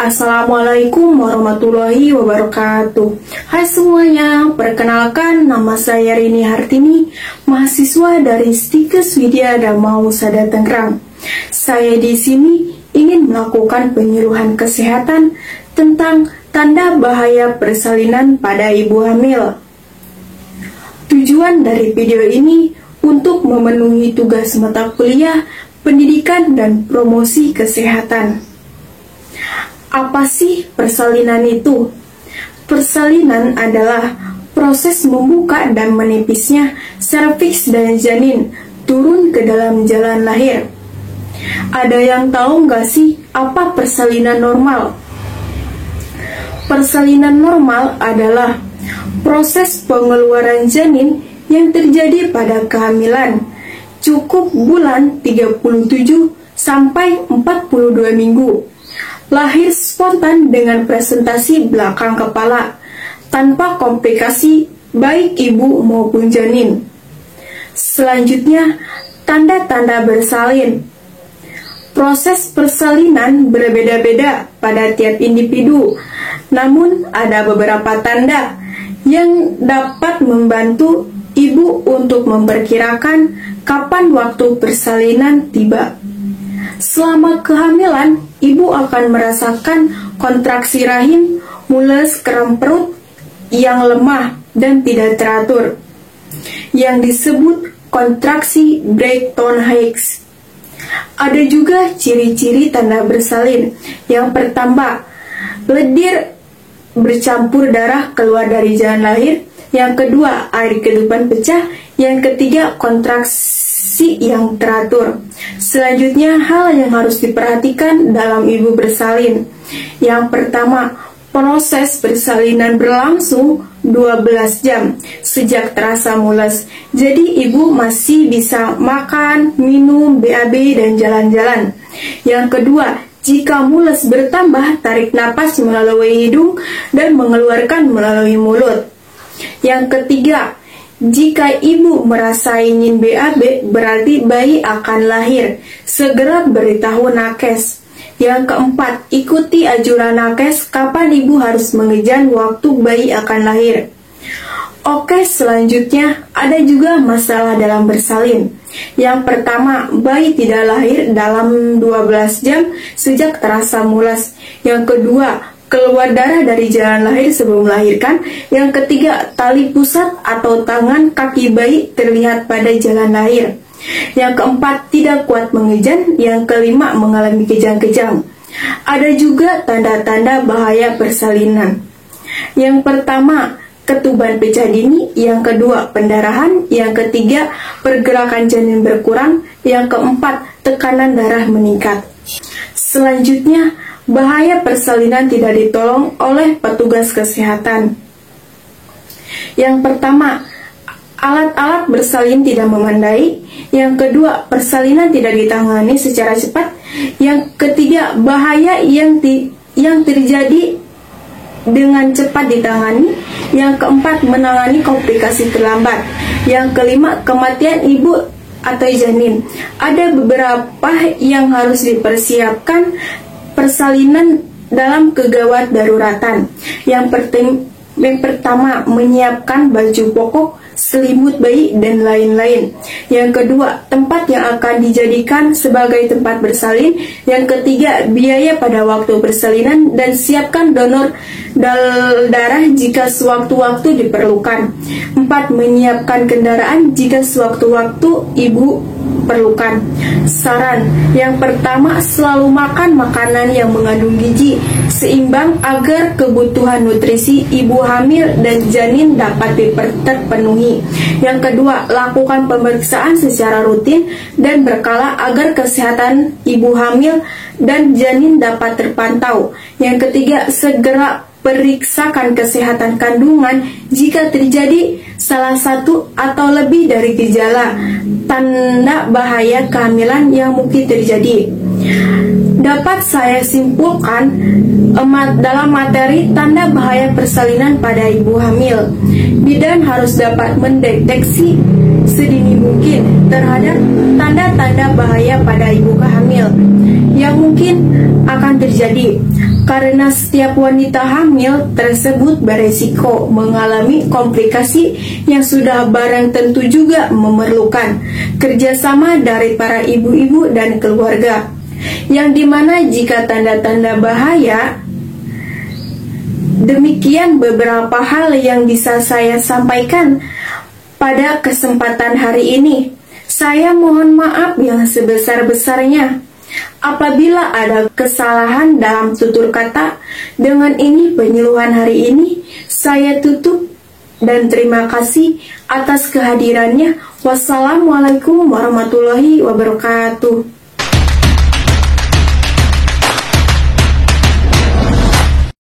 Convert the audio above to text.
Assalamualaikum warahmatullahi wabarakatuh. Hai semuanya, perkenalkan nama saya Rini Hartini, mahasiswa dari Stikes Widya Dharma Husada Tangerang. Saya di sini ingin melakukan penyuluhan kesehatan tentang tanda bahaya persalinan pada ibu hamil. Tujuan dari video ini untuk memenuhi tugas mata kuliah, pendidikan, dan promosi kesehatan. Apa sih persalinan itu? Persalinan adalah proses membuka dan menipisnya serviks dan janin turun ke dalam jalan lahir. Ada yang tahu nggak sih apa persalinan normal? Persalinan normal adalah proses pengeluaran janin yang terjadi pada kehamilan, cukup bulan 37 sampai 42 minggu. Lahir spontan dengan presentasi belakang kepala, tanpa komplikasi baik ibu maupun janin. Selanjutnya, tanda-tanda bersalin. Proses persalinan berbeda-beda pada tiap individu, namun ada beberapa tanda yang dapat membantu ibu untuk memperkirakan kapan waktu persalinan tiba. Selama kehamilan, ibu akan merasakan kontraksi rahim, mules, kram perut yang lemah dan tidak teratur, yang disebut kontraksi Braxton Hicks. Ada juga ciri-ciri tanda bersalin. Yang pertama, lendir bercampur darah keluar dari jalan lahir. Yang kedua, air ketuban pecah. Yang ketiga, kontraksi yang teratur. Selanjutnya, hal yang harus diperhatikan dalam ibu bersalin. Yang pertama, proses persalinan berlangsung 12 jam sejak terasa mules. Jadi ibu masih bisa makan, minum, BAB, dan jalan-jalan. Yang kedua, jika mules bertambah, tarik napas melalui hidung dan mengeluarkan melalui mulut. Yang ketiga, jika ibu merasa ingin BAB, berarti bayi akan lahir. Segera beritahu nakes. Yang keempat, ikuti anjuran nakes kapan ibu harus mengejar waktu bayi akan lahir. Oke, selanjutnya ada juga masalah dalam bersalin. Yang pertama, bayi tidak lahir dalam 12 jam sejak terasa mules. Yang kedua, keluar darah dari jalan lahir sebelum melahirkan. Yang ketiga, tali pusat atau tangan kaki bayi terlihat pada jalan lahir. Yang keempat, tidak kuat mengejan. Yang kelima, mengalami kejang-kejang. Ada juga tanda-tanda bahaya persalinan. Yang pertama, ketuban pecah dini. Yang kedua, pendarahan. Yang ketiga, pergerakan janin berkurang. Yang keempat, tekanan darah meningkat. Selanjutnya, bahaya persalinan tidak ditolong oleh petugas kesehatan. Yang pertama, alat-alat bersalin tidak memadai. Yang kedua, persalinan tidak ditangani secara cepat. Yang ketiga, bahaya yang terjadi dengan cepat ditangani. Yang keempat, menangani komplikasi terlambat. Yang kelima, kematian ibu atau janin. Ada beberapa yang harus dipersiapkan persalinan dalam kegawat daruratan. Yang pertama, menyiapkan baju pokok, selimut bayi, dan lain-lain. Yang kedua, tempat yang akan dijadikan sebagai tempat bersalin. Yang ketiga, biaya pada waktu persalinan, dan siapkan donor darah jika sewaktu-waktu diperlukan. 4. Menyiapkan kendaraan jika sewaktu-waktu ibu perlukan. Saran yang pertama, selalu makan makanan yang mengandung gizi seimbang agar kebutuhan nutrisi ibu hamil dan janin dapat terpenuhi. Yang kedua, lakukan pemeriksaan secara rutin dan berkala agar kesehatan ibu hamil dan janin dapat terpantau. Yang ketiga, segera periksakan kesehatan kandungan jika terjadi salah satu atau lebih dari gejala tanda bahaya kehamilan yang mungkin terjadi. Dapat saya simpulkan dalam materi tanda bahaya persalinan pada ibu hamil, bidan harus dapat mendeteksi sedini mungkin terhadap tanda-tanda bahaya pada ibu hamil yang mungkin akan terjadi, karena setiap wanita hamil tersebut beresiko mengalami komplikasi yang sudah barang tentu juga memerlukan kerjasama dari para ibu-ibu dan keluarga, yang dimana jika tanda-tanda bahaya. Demikian beberapa hal yang bisa saya sampaikan pada kesempatan hari ini. Saya mohon maaf yang sebesar-besarnya apabila ada kesalahan dalam tutur kata. Dengan ini penyuluhan hari ini saya tutup dan terima kasih atas kehadirannya. Wassalamualaikum warahmatullahi wabarakatuh.